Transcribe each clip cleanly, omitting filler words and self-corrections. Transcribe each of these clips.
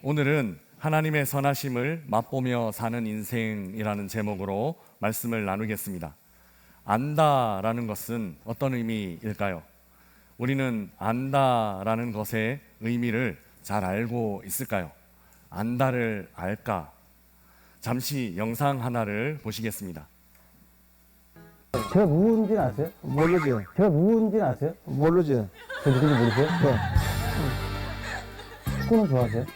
오늘은 하나님의 선하심을 맛보며 사는 인생이라는 제목으로 말씀을 나누겠습니다. 안다라는 것은 어떤 의미일까요? 우리는 안다라는 것의 의미를 잘 알고 있을까요? 안다를 알까? 잠시 영상 하나를 보시겠습니다. 제가 누군지는 아세요? 모르죠. 제가 누군지는 아세요? 모르죠. 저 누군지 모르세요? 네. 축구는 좋아하세요?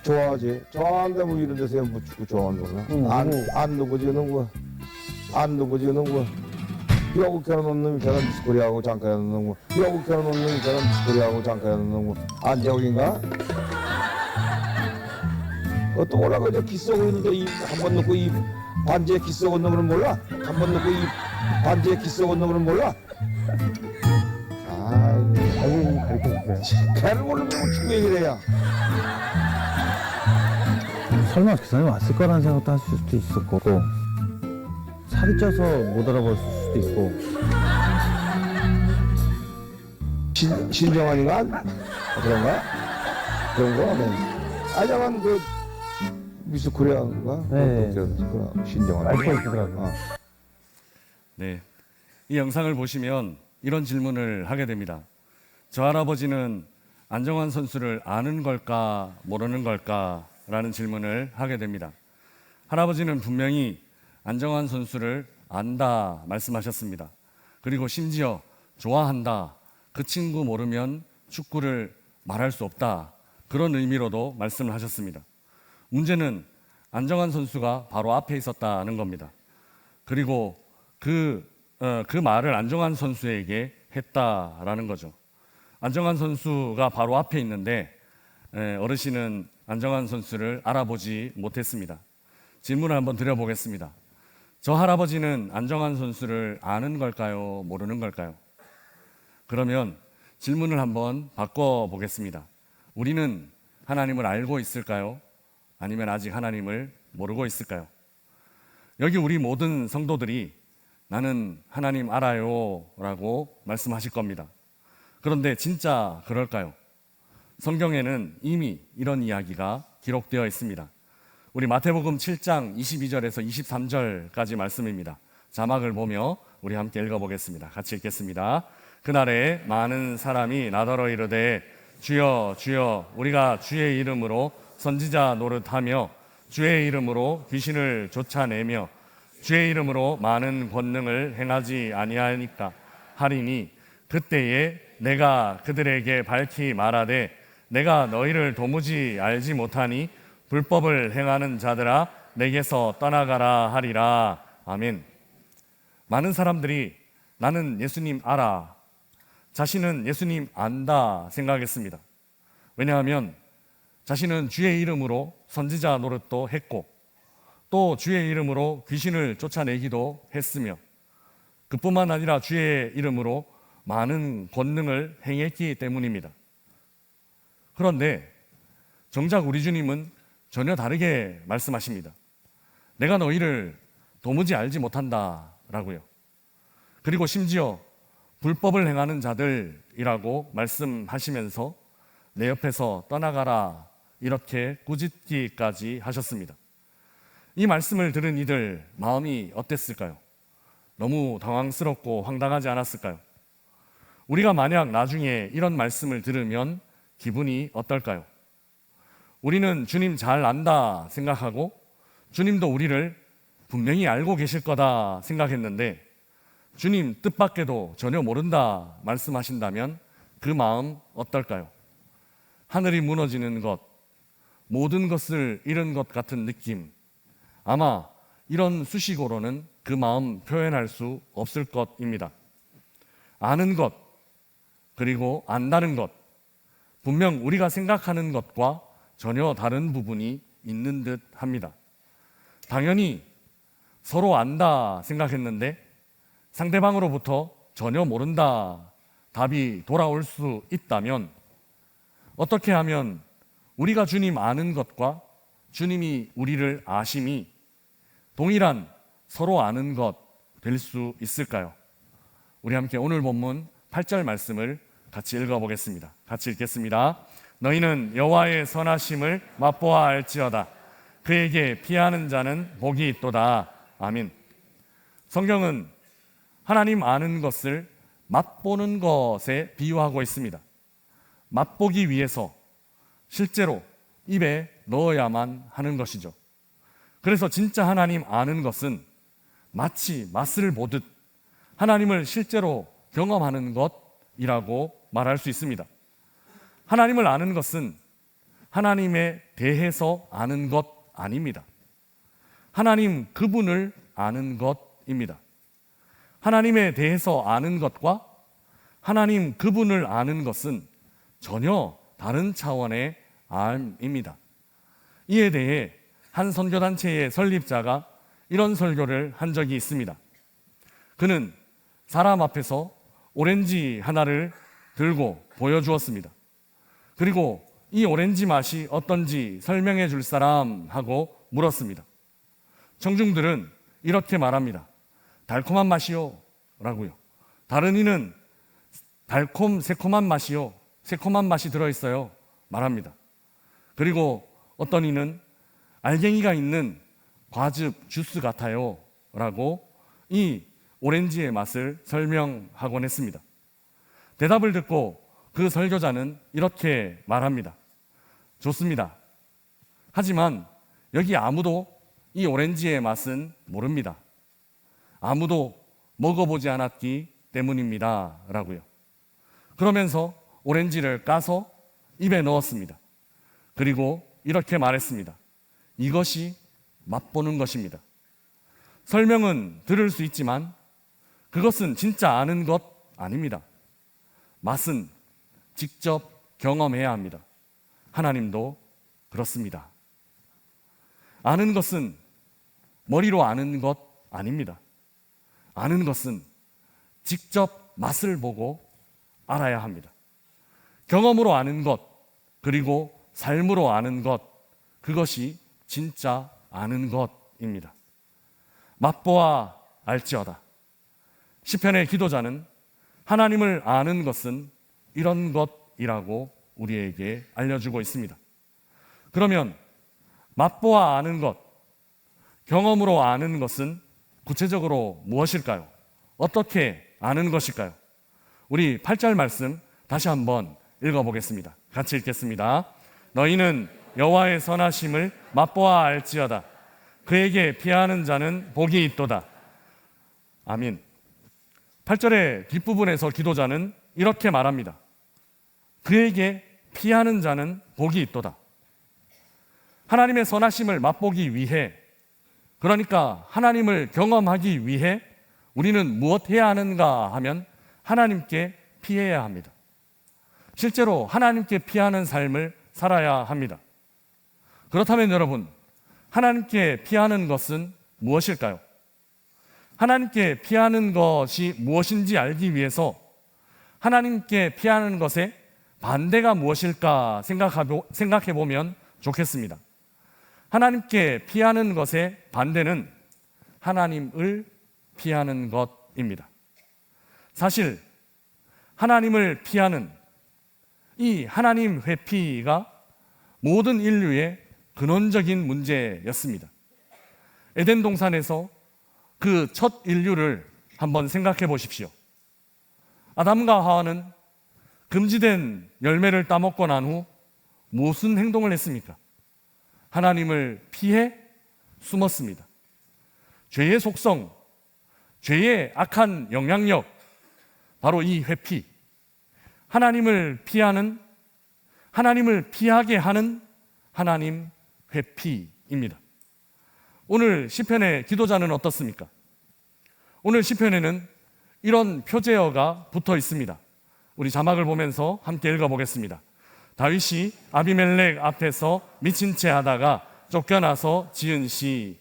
좋아하지. 좋아한다고 이런 데서 뭐 축구 좋아한다구나. 누구? 안 누구지, 누구. 안 누구지, 누구. 여국 켜놓은 놈이 저런 디스코리하고 잠깐 하는 놈. 여국 켜놓은 놈이 저런 디스코리하고 잠깐 하는 놈. 안적인가? 또 오라고 저 기쏘고 있는데 한 번 넣고 이 반지에 기쏘고 있는 거는 몰라? 한 번 넣고 이 반지에 기쏘고 있는 거는 몰라? 자기 가르쳐주세요. 걔를 모르면 축구 얘기를 해야. 설마 기사님 왔을 거라는 생각도 하실 수도 있었고, 살이 쪄서 못 알아봤을 수도 있고. 신정환인가? 그런가? 그런 거? 네. 아자만 그 미스 코리아인가? 네. 그런 신정환. 알고 있더라고요. 네, 이 영상을 보시면 이런 질문을 하게 됩니다. 저 할아버지는 안정환 선수를 아는 걸까 모르는 걸까? 라는 질문을 하게 됩니다. 할아버지는 분명히 안정환 선수를 안다 말씀하셨습니다. 그리고 심지어 좋아한다, 그 친구 모르면 축구를 말할 수 없다, 그런 의미로도 말씀을 하셨습니다. 문제는 안정환 선수가 바로 앞에 있었다는 겁니다. 그리고 그 말을 안정환 선수에게 했다라는 거죠. 안정환 선수가 바로 앞에 있는데 어르신은 안정환 선수를 알아보지 못했습니다. 질문을 한번 드려보겠습니다. 저 할아버지는 안정환 선수를 아는 걸까요? 모르는 걸까요? 그러면 질문을 한번 바꿔보겠습니다. 우리는 하나님을 알고 있을까요? 아니면 아직 하나님을 모르고 있을까요? 여기 우리 모든 성도들이 나는 하나님 알아요 라고 말씀하실 겁니다. 그런데 진짜 그럴까요? 성경에는 이미 이런 이야기가 기록되어 있습니다. 우리 마태복음 7장 22절에서 23절까지 말씀입니다. 자막을 보며 우리 함께 읽어보겠습니다. 같이 읽겠습니다. 그날에 많은 사람이 나더러 이르되 주여 주여 우리가 주의 이름으로 선지자 노릇하며 주의 이름으로 귀신을 쫓아내며 주의 이름으로 많은 권능을 행하지 아니하니까 하리니 그때에 내가 그들에게 밝히 말하되 내가 너희를 도무지 알지 못하니 불법을 행하는 자들아 내게서 떠나가라 하리라. 아멘. 많은 사람들이 나는 예수님 알아, 자신은 예수님 안다 생각했습니다. 왜냐하면 자신은 주의 이름으로 선지자 노릇도 했고 또 주의 이름으로 귀신을 쫓아내기도 했으며 그뿐만 아니라 주의 이름으로 많은 권능을 행했기 때문입니다. 그런데 정작 우리 주님은 전혀 다르게 말씀하십니다. 내가 너희를 도무지 알지 못한다라고요. 그리고 심지어 불법을 행하는 자들이라고 말씀하시면서 내 옆에서 떠나가라 이렇게 꾸짖기까지 하셨습니다. 이 말씀을 들은 이들 마음이 어땠을까요? 너무 당황스럽고 황당하지 않았을까요? 우리가 만약 나중에 이런 말씀을 들으면 기분이 어떨까요? 우리는 주님 잘 안다 생각하고 주님도 우리를 분명히 알고 계실 거다 생각했는데 주님 뜻밖에도 전혀 모른다 말씀하신다면 그 마음 어떨까요? 하늘이 무너지는 것, 모든 것을 잃은 것 같은 느낌, 아마 이런 수식어로는 그 마음 표현할 수 없을 것입니다. 아는 것, 그리고 안다는 것, 분명 우리가 생각하는 것과 전혀 다른 부분이 있는 듯 합니다. 당연히 서로 안다 생각했는데 상대방으로부터 전혀 모른다 답이 돌아올 수 있다면 어떻게 하면 우리가 주님 아는 것과 주님이 우리를 아심이 동일한 서로 아는 것 될 수 있을까요? 우리 함께 오늘 본문 8절 말씀을 같이 읽어보겠습니다. 같이 읽겠습니다. 너희는 여호와의 선하심을 맛보아 알지어다. 그에게 피하는 자는 복이 있도다. 아멘. 성경은 하나님 아는 것을 맛보는 것에 비유하고 있습니다. 맛보기 위해서 실제로 입에 넣어야만 하는 것이죠. 그래서 진짜 하나님 아는 것은 마치 맛을 보듯 하나님을 실제로 경험하는 것이라고 말할 수 있습니다. 하나님을 아는 것은 하나님에 대해서 아는 것 아닙니다. 하나님 그분을 아는 것입니다. 하나님에 대해서 아는 것과 하나님 그분을 아는 것은 전혀 다른 차원의 암입니다. 이에 대해 한 선교단체의 설립자가 이런 설교를 한 적이 있습니다. 그는 사람 앞에서 오렌지 하나를 들고 보여주었습니다. 그리고 이 오렌지 맛이 어떤지 설명해 줄 사람 하고 물었습니다. 청중들은 이렇게 말합니다. 달콤한 맛이요 라고요. 다른 이는 새콤한 맛이요, 새콤한 맛이 들어있어요 말합니다. 그리고 어떤 이는 알갱이가 있는 과즙 주스 같아요 라고 이 오렌지의 맛을 설명하곤 했습니다. 대답을 듣고 그 설교자는 이렇게 말합니다. 좋습니다. 하지만 여기 아무도 이 오렌지의 맛은 모릅니다. 아무도 먹어보지 않았기 때문입니다 라고요. 그러면서 오렌지를 까서 입에 넣었습니다. 그리고 이렇게 말했습니다. 이것이 맛보는 것입니다. 설명은 들을 수 있지만 그것은 진짜 아는 것 아닙니다. 맛은 직접 경험해야 합니다. 하나님도 그렇습니다. 아는 것은 머리로 아는 것 아닙니다. 아는 것은 직접 맛을 보고 알아야 합니다. 경험으로 아는 것, 그리고 삶으로 아는 것, 그것이 진짜 아는 것입니다. 맛보아 알지어다. 시편의 기도자는 하나님을 아는 것은 이런 것이라고 우리에게 알려주고 있습니다. 그러면 맛보아 아는 것, 경험으로 아는 것은 구체적으로 무엇일까요? 어떻게 아는 것일까요? 우리 8절 말씀 다시 한번 읽어보겠습니다. 같이 읽겠습니다. 너희는 여호와의 선하심을 맛보아 알지어다. 그에게 피하는 자는 복이 있도다. 아멘. 8절의 뒷부분에서 기도자는 이렇게 말합니다. 그에게 피하는 자는 복이 있도다. 하나님의 선하심을 맛보기 위해, 그러니까 하나님을 경험하기 위해 우리는 무엇 해야 하는가 하면 하나님께 피해야 합니다. 실제로 하나님께 피하는 삶을 살아야 합니다. 그렇다면 여러분, 하나님께 피하는 것은 무엇일까요? 하나님께 피하는 것이 무엇인지 알기 위해서 하나님께 피하는 것의 반대가 무엇일까 생각해 보면 좋겠습니다. 하나님께 피하는 것의 반대는 하나님을 피하는 것입니다. 사실 하나님을 피하는 이 하나님 회피가 모든 인류의 근원적인 문제였습니다. 에덴 동산에서 그 첫 인류를 한번 생각해 보십시오. 아담과 하와는 금지된 열매를 따먹고 난 후 무슨 행동을 했습니까? 하나님을 피해 숨었습니다. 죄의 속성, 죄의 악한 영향력, 바로 이 회피, 하나님을 피하게 하는 하나님 회피입니다. 오늘 시편의 기도자는 어떻습니까? 오늘 시편에는 이런 표제어가 붙어 있습니다. 우리 자막을 보면서 함께 읽어보겠습니다. 다윗이 아비멜렉 앞에서 미친 채 하다가 쫓겨나서 지은 시.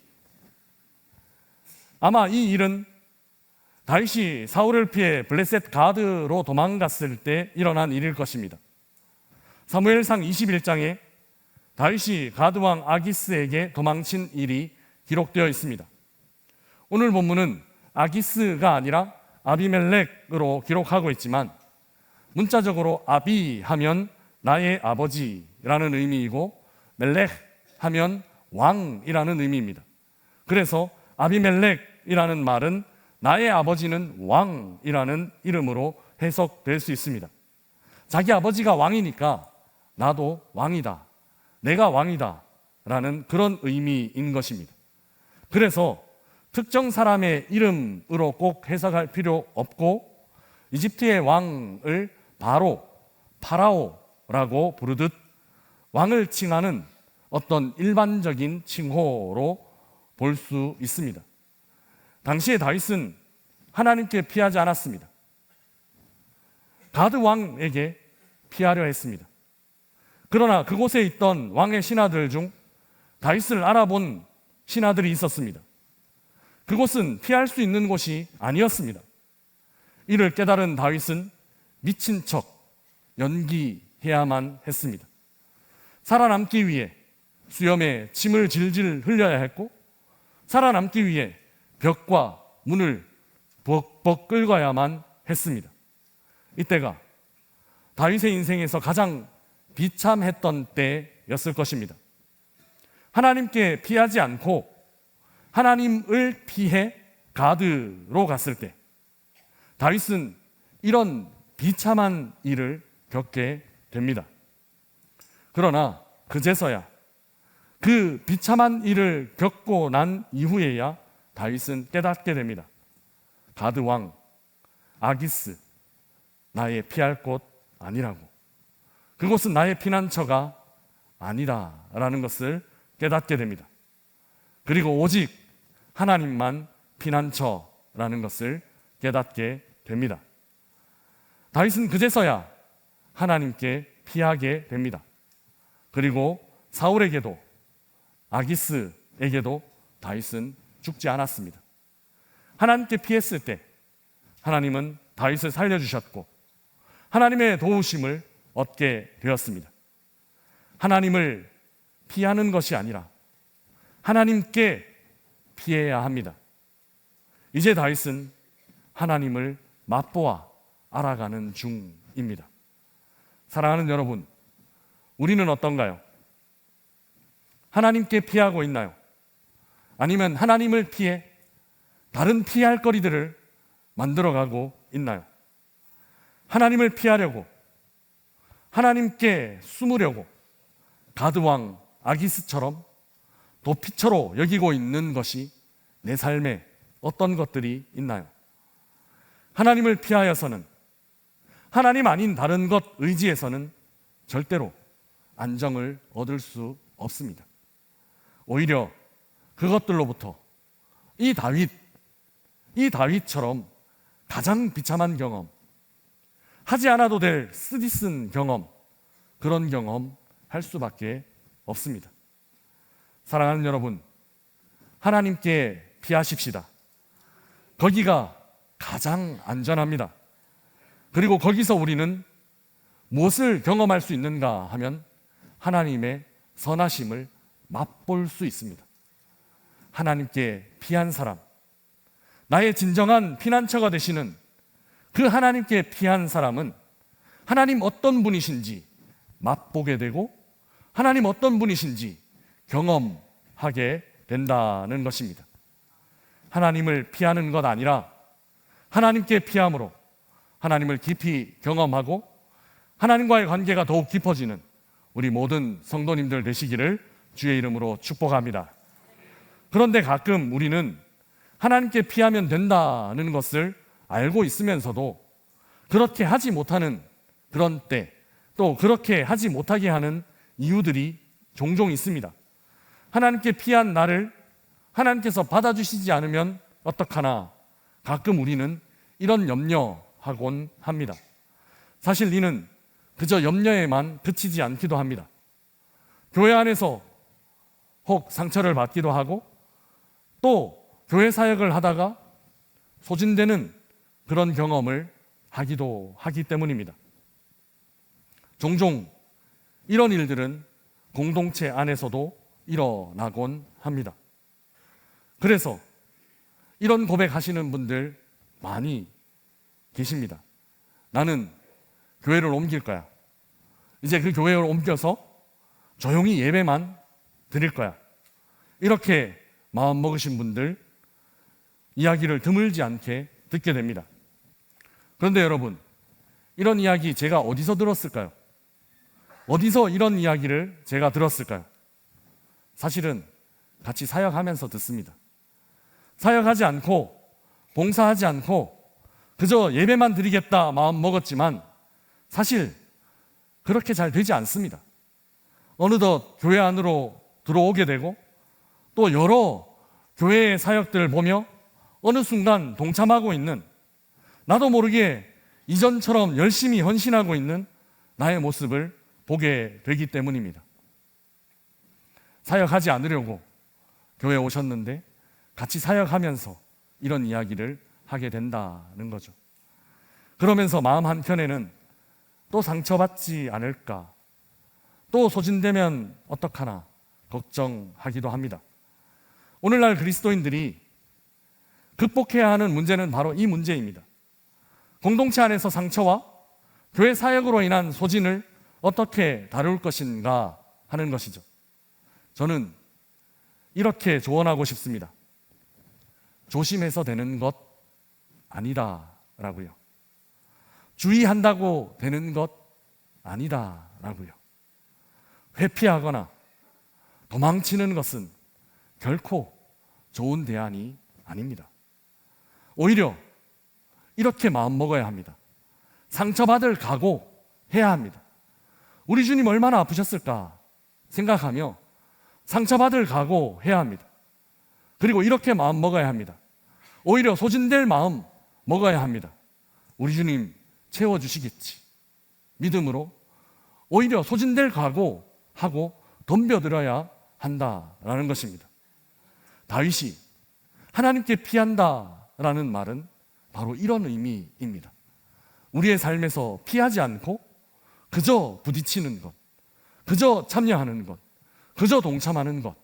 아마 이 일은 다윗이 사울을 피해 블레셋 가드로 도망갔을 때 일어난 일일 것입니다. 사무엘상 21장에 다윗이 가드왕 아기스에게 도망친 일이 기록되어 있습니다. 오늘 본문은 아기스가 아니라 아비멜렉으로 기록하고 있지만 문자적으로 아비 하면 나의 아버지라는 의미이고 멜렉 하면 왕이라는 의미입니다. 그래서 아비멜렉이라는 말은 나의 아버지는 왕이라는 이름으로 해석될 수 있습니다. 자기 아버지가 왕이니까 나도 왕이다, 내가 왕이다 라는 그런 의미인 것입니다. 그래서 특정 사람의 이름으로 꼭 해석할 필요 없고 이집트의 왕을 바로 파라오라고 부르듯 왕을 칭하는 어떤 일반적인 칭호로 볼 수 있습니다. 당시에 다윗은 하나님께 피하지 않았습니다. 가드 왕에게 피하려 했습니다. 그러나 그곳에 있던 왕의 신하들 중 다윗을 알아본 신하들이 있었습니다. 그곳은 피할 수 있는 곳이 아니었습니다. 이를 깨달은 다윗은 미친 척 연기해야만 했습니다. 살아남기 위해 수염에 침을 질질 흘려야 했고, 살아남기 위해 벽과 문을 벅벅 긁어야만 했습니다. 이때가 다윗의 인생에서 가장 비참했던 때였을 것입니다. 하나님께 피하지 않고 하나님을 피해 가드로 갔을 때 다윗은 이런 비참한 일을 겪게 됩니다. 그러나 그제서야 그 비참한 일을 겪고 난 이후에야 다윗은 깨닫게 됩니다. 가드 왕 아기스, 나의 피할 곳 아니라고, 그곳은 나의 피난처가 아니다라는 것을 깨닫게 됩니다. 그리고 오직 하나님만 피난처라는 것을 깨닫게 됩니다. 다윗은 그제서야 하나님께 피하게 됩니다. 그리고 사울에게도 아기스에게도 다윗은 죽지 않았습니다. 하나님께 피했을 때 하나님은 다윗을 살려주셨고 하나님의 도우심을 얻게 되었습니다. 하나님을 피하는 것이 아니라 하나님께 피해야 합니다. 이제 다윗은 하나님을 맛보아 알아가는 중입니다. 사랑하는 여러분, 우리는 어떤가요? 하나님께 피하고 있나요? 아니면 하나님을 피해 다른 피할 거리들을 만들어가고 있나요? 하나님을 피하려고, 하나님께 숨으려고 가드왕 아기스처럼 도피처로 여기고 있는 것이 내 삶에 어떤 것들이 있나요? 하나님을 피하여서는, 하나님 아닌 다른 것 의지해서는 절대로 안정을 얻을 수 없습니다. 오히려 그것들로부터 이 다윗처럼 가장 비참한 경험, 하지 않아도 될 쓰디쓴 경험, 그런 경험 할 수밖에 없습니다. 사랑하는 여러분, 하나님께 피하십시다. 거기가 가장 안전합니다. 그리고 거기서 우리는 무엇을 경험할 수 있는가 하면 하나님의 선하심을 맛볼 수 있습니다. 하나님께 피한 사람, 나의 진정한 피난처가 되시는 그 하나님께 피한 사람은 하나님 어떤 분이신지 맛보게 되고 하나님 어떤 분이신지 경험하게 된다는 것입니다. 하나님을 피하는 것 아니라 하나님께 피함으로 하나님을 깊이 경험하고 하나님과의 관계가 더욱 깊어지는 우리 모든 성도님들 되시기를 주의 이름으로 축복합니다. 그런데 가끔 우리는 하나님께 피하면 된다는 것을 알고 있으면서도 그렇게 하지 못하는 그런 때, 또 그렇게 하지 못하게 하는 이유들이 종종 있습니다. 하나님께 피한 나를 하나님께서 받아주시지 않으면 어떡하나, 가끔 우리는 이런 염려하곤 합니다. 사실 이는 그저 염려에만 그치지 않기도 합니다. 교회 안에서 혹 상처를 받기도 하고 또 교회 사역을 하다가 소진되는 그런 경험을 하기도 하기 때문입니다. 종종 이런 일들은 공동체 안에서도 일어나곤 합니다. 그래서 이런 고백하시는 분들 많이 계십니다. 나는 교회를 옮길 거야. 이제 그 교회로 옮겨서 조용히 예배만 드릴 거야. 이렇게 마음 먹으신 분들 이야기를 드물지 않게 듣게 됩니다. 그런데 여러분, 이런 이야기 제가 어디서 들었을까요? 어디서 이런 이야기를 제가 들었을까요? 사실은 같이 사역하면서 듣습니다. 사역하지 않고 봉사하지 않고 그저 예배만 드리겠다 마음 먹었지만 사실 그렇게 잘 되지 않습니다. 어느덧 교회 안으로 들어오게 되고 또 여러 교회의 사역들을 보며 어느 순간 동참하고 있는, 나도 모르게 이전처럼 열심히 헌신하고 있는 나의 모습을 보게 되기 때문입니다. 사역하지 않으려고 교회에 오셨는데 같이 사역하면서 이런 이야기를 하게 된다는 거죠. 그러면서 마음 한켠에는 또 상처받지 않을까, 또 소진되면 어떡하나 걱정하기도 합니다. 오늘날 그리스도인들이 극복해야 하는 문제는 바로 이 문제입니다. 공동체 안에서 상처와 교회 사역으로 인한 소진을 어떻게 다룰 것인가 하는 것이죠. 저는 이렇게 조언하고 싶습니다. 조심해서 되는 것 아니다라고요. 주의한다고 되는 것 아니다라고요. 회피하거나 도망치는 것은 결코 좋은 대안이 아닙니다. 오히려 이렇게 마음 먹어야 합니다. 상처받을 각오해야 합니다. 우리 주님 얼마나 아프셨을까 생각하며 상처받을 각오해야 합니다. 그리고 이렇게 마음 먹어야 합니다. 오히려 소진될 마음 먹어야 합니다. 우리 주님 채워주시겠지. 믿음으로 오히려 소진될 각오하고 덤벼들어야 한다라는 것입니다. 다윗이 하나님께 피한다라는 말은 바로 이런 의미입니다. 우리의 삶에서 피하지 않고 그저 부딪히는 것, 그저 참여하는 것, 그저 동참하는 것.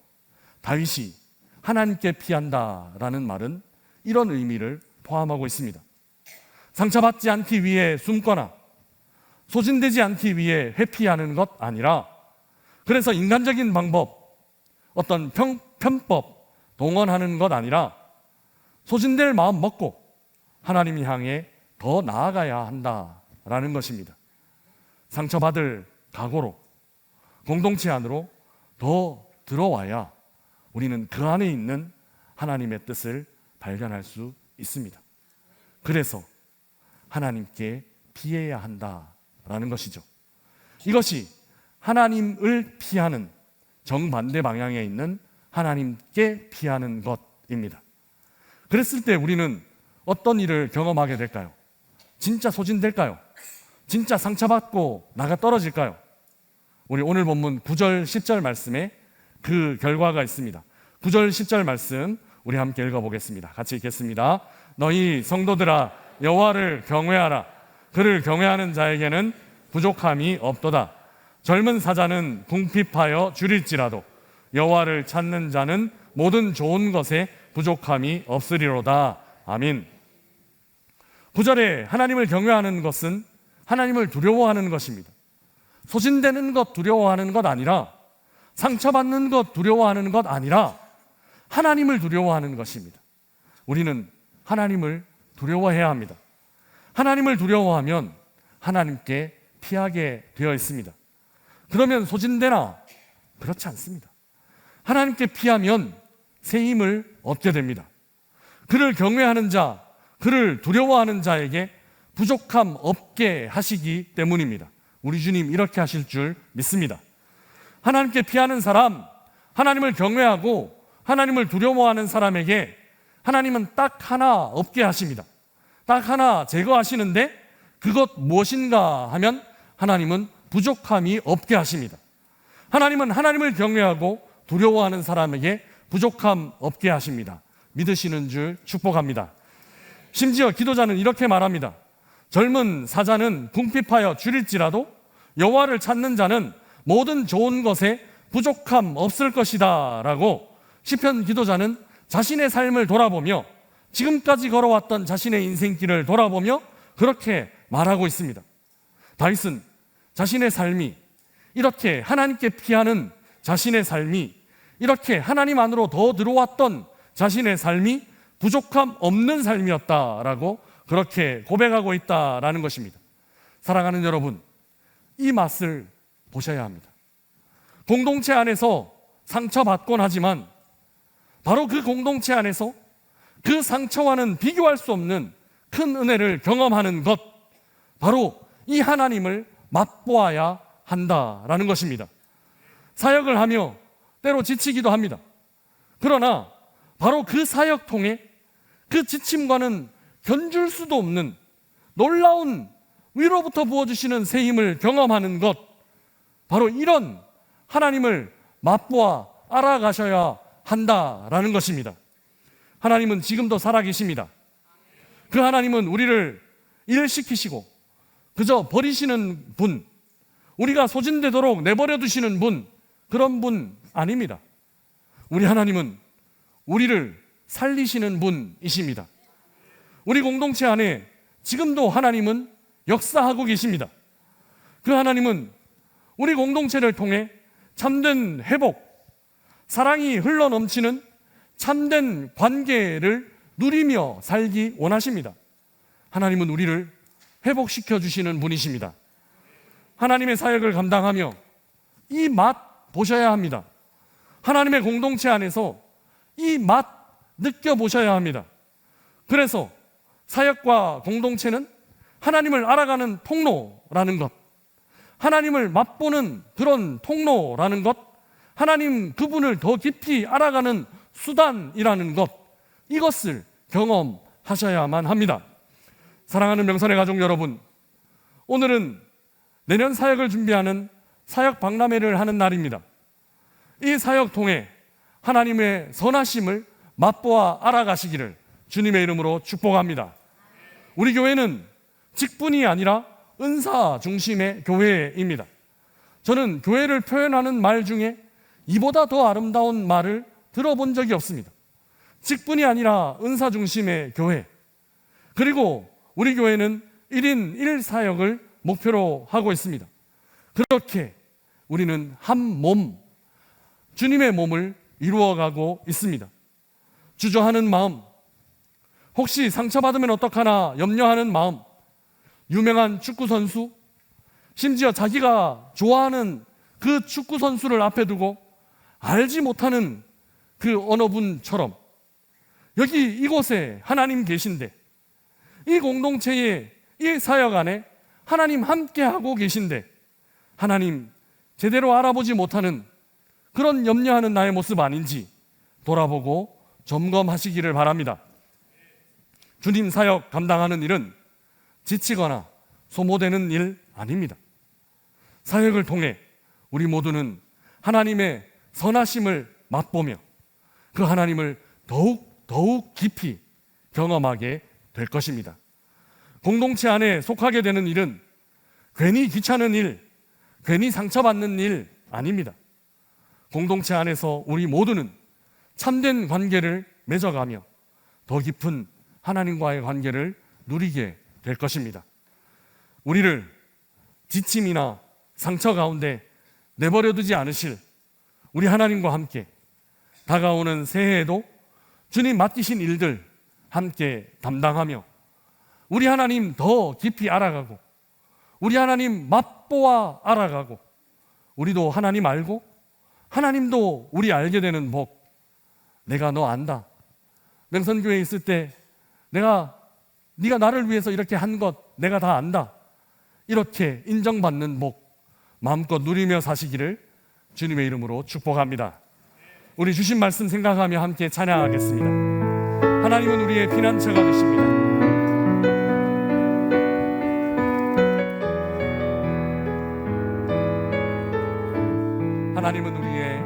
다윗이 하나님께 피한다라는 말은 이런 의미를 포함하고 있습니다. 상처받지 않기 위해 숨거나 소진되지 않기 위해 회피하는 것 아니라, 그래서 인간적인 방법, 어떤 편법 동원하는 것 아니라 소진될 마음 먹고 하나님 향해 더 나아가야 한다라는 것입니다. 상처받을 각오로 공동체 안으로 더 들어와야 우리는 그 안에 있는 하나님의 뜻을 발견할 수 있습니다. 그래서 하나님께 피해야 한다라는 것이죠. 이것이 하나님을 피하는 정반대 방향에 있는 하나님께 피하는 것입니다. 그랬을 때 우리는 어떤 일을 경험하게 될까요? 진짜 소진될까요? 진짜 상처받고 나가 떨어질까요? 우리 오늘 본문 9절 10절 말씀에 그 결과가 있습니다. 9절 10절 말씀 우리 함께 읽어보겠습니다. 같이 읽겠습니다. 너희 성도들아 여호와를 경외하라. 그를 경외하는 자에게는 부족함이 없도다. 젊은 사자는 궁핍하여 줄일지라도 여호와를 찾는 자는 모든 좋은 것에 부족함이 없으리로다. 아멘. 9절에 하나님을 경외하는 것은 하나님을 두려워하는 것입니다. 소진되는 것 두려워하는 것 아니라, 상처받는 것 두려워하는 것 아니라 하나님을 두려워하는 것입니다. 우리는 하나님을 두려워해야 합니다. 하나님을 두려워하면 하나님께 피하게 되어 있습니다. 그러면 소진되나? 그렇지 않습니다. 하나님께 피하면 새 힘을 얻게 됩니다. 그를 경외하는 자, 그를 두려워하는 자에게 부족함 없게 하시기 때문입니다. 우리 주님 이렇게 하실 줄 믿습니다. 하나님께 피하는 사람, 하나님을 경외하고 하나님을 두려워하는 사람에게 하나님은 딱 하나 없게 하십니다. 딱 하나 제거하시는데 그것 무엇인가 하면 하나님은 부족함이 없게 하십니다. 하나님은 하나님을 경외하고 두려워하는 사람에게 부족함 없게 하십니다. 믿으시는 줄 축복합니다. 심지어 기도자는 이렇게 말합니다. 젊은 사자는 궁핍하여 줄일지라도 여호와를 찾는 자는 모든 좋은 것에 부족함 없을 것이다 라고 시편 기도자는 자신의 삶을 돌아보며 지금까지 걸어왔던 자신의 인생길을 돌아보며 그렇게 말하고 있습니다. 다윗은 자신의 삶이 이렇게 하나님께 피하는 자신의 삶이, 이렇게 하나님 안으로 더 들어왔던 자신의 삶이 부족함 없는 삶이었다라고 그렇게 고백하고 있다라는 것입니다. 사랑하는 여러분, 이 맛을 보셔야 합니다. 공동체 안에서 상처받곤 하지만 바로 그 공동체 안에서 그 상처와는 비교할 수 없는 큰 은혜를 경험하는 것, 바로 이 하나님을 맛보아야 한다라는 것입니다. 사역을 하며 때로 지치기도 합니다. 그러나 바로 그 사역 통해 그 지침과는 견줄 수도 없는 놀라운 위로부터 부어주시는 새 힘을 경험하는 것, 바로 이런 하나님을 맛보아 알아가셔야 한다라는 것입니다. 하나님은 지금도 살아계십니다. 그 하나님은 우리를 일시키시고 그저 버리시는 분, 우리가 소진되도록 내버려 두시는 분, 그런 분 아닙니다. 우리 하나님은 우리를 살리시는 분이십니다. 우리 공동체 안에 지금도 하나님은 역사하고 계십니다. 그 하나님은 우리 공동체를 통해 참된 회복, 사랑이 흘러넘치는 참된 관계를 누리며 살기 원하십니다. 하나님은 우리를 회복시켜 주시는 분이십니다. 하나님의 사역을 감당하며 이 맛 보셔야 합니다. 하나님의 공동체 안에서 이 맛 느껴보셔야 합니다. 그래서 사역과 공동체는 하나님을 알아가는 통로라는 것, 하나님을 맛보는 그런 통로라는 것, 하나님 그분을 더 깊이 알아가는 수단이라는 것, 이것을 경험하셔야만 합니다. 사랑하는 명선의 가족 여러분, 오늘은 내년 사역을 준비하는 사역 박람회를 하는 날입니다. 이 사역 통해 하나님의 선하심을 맛보아 알아가시기를 주님의 이름으로 축복합니다. 우리 교회는 직분이 아니라 은사 중심의 교회입니다. 저는 교회를 표현하는 말 중에 이보다 더 아름다운 말을 들어본 적이 없습니다. 직분이 아니라 은사 중심의 교회. 그리고 우리 교회는 1인 1사역을 목표로 하고 있습니다. 그렇게 우리는 한 몸, 주님의 몸을 이루어가고 있습니다. 주저하는 마음, 혹시 상처받으면 어떡하나 염려하는 마음, 유명한 축구선수, 심지어 자기가 좋아하는 그 축구선수를 앞에 두고 알지 못하는 그 어느 분처럼 여기 이곳에 하나님 계신데, 이 공동체의 이 사역 안에 하나님 함께하고 계신데 하나님 제대로 알아보지 못하는 그런 염려하는 나의 모습 아닌지 돌아보고 점검하시기를 바랍니다. 주님 사역 감당하는 일은 지치거나 소모되는 일 아닙니다. 사역을 통해 우리 모두는 하나님의 선하심을 맛보며 그 하나님을 더욱 깊이 경험하게 될 것입니다. 공동체 안에 속하게 되는 일은 괜히 귀찮은 일, 괜히 상처받는 일 아닙니다. 공동체 안에서 우리 모두는 참된 관계를 맺어가며 더 깊은 하나님과의 관계를 누리게 될 것입니다. 우리를 지침이나 상처 가운데 내버려두지 않으실 우리 하나님과 함께 다가오는 새해에도 주님 맡기신 일들 함께 담당하며 우리 하나님 더 깊이 알아가고 우리 하나님 맛보아 알아가고 우리도 하나님 알고 하나님도 우리 알게 되는 복. 내가 너 안다. 명선교회에 있을 때 네가 나를 위해서 이렇게 한 것 내가 다 안다. 이렇게 인정받는 복 마음껏 누리며 사시기를 주님의 이름으로 축복합니다. 우리 주신 말씀 생각하며 함께 찬양하겠습니다. 하나님은 우리의 피난처가 되십니다. 하나님은 우리의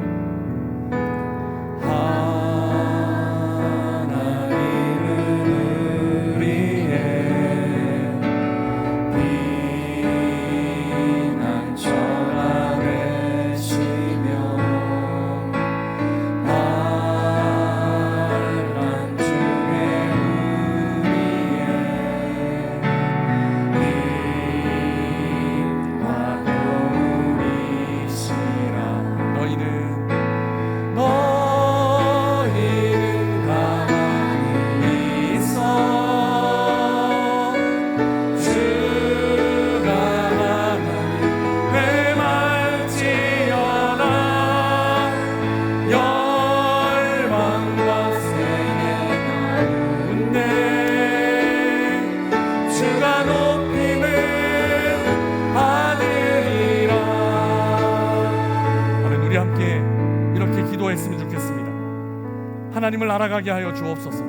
하나님을 알아가게 하여 주옵소서.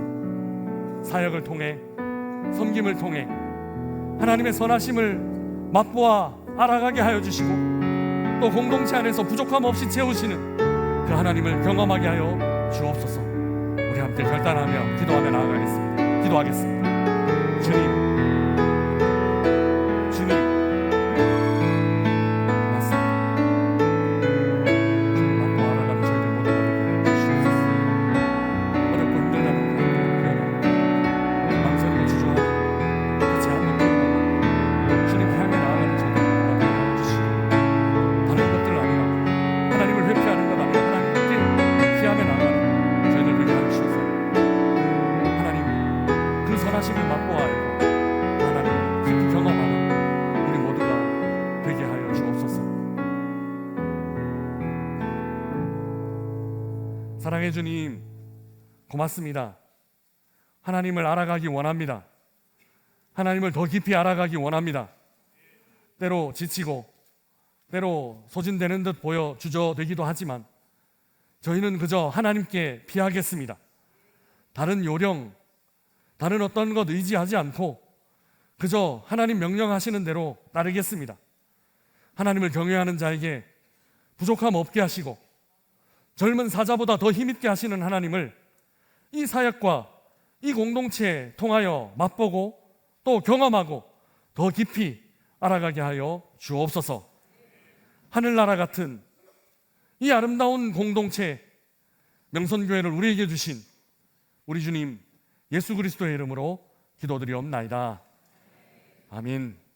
사역을 통해, 섬김을 통해 하나님의 선하심을 맛보아 알아가게 하여 주시고, 또 공동체 안에서 부족함 없이 채우시는 그 하나님을 경험하게 하여 주옵소서. 우리 함께 결단하며 기도하며 나아가겠습니다. 기도하겠습니다. 주님, 선하심을 맛보아 알고 하나님을 깊이 경험하는 우리 모두가 되게 하여 주옵소서. 사랑해 주님, 고맙습니다. 하나님을 알아가기 원합니다. 하나님을 더 깊이 알아가기 원합니다. 때로 지치고 때로 소진되는 듯 보여 주저되기도 하지만 저희는 그저 하나님께 피하겠습니다. 다른 요령, 다른 어떤 것 의지하지 않고 그저 하나님 명령하시는 대로 따르겠습니다. 하나님을 경외하는 자에게 부족함 없게 하시고 젊은 사자보다 더 힘있게 하시는 하나님을 이 사역과 이 공동체에 통하여 맛보고 또 경험하고 더 깊이 알아가게 하여 주옵소서. 하늘나라 같은 이 아름다운 공동체 명선교회를 우리에게 주신 우리 주님 예수 그리스도의 이름으로 기도드리옵나이다. 아멘.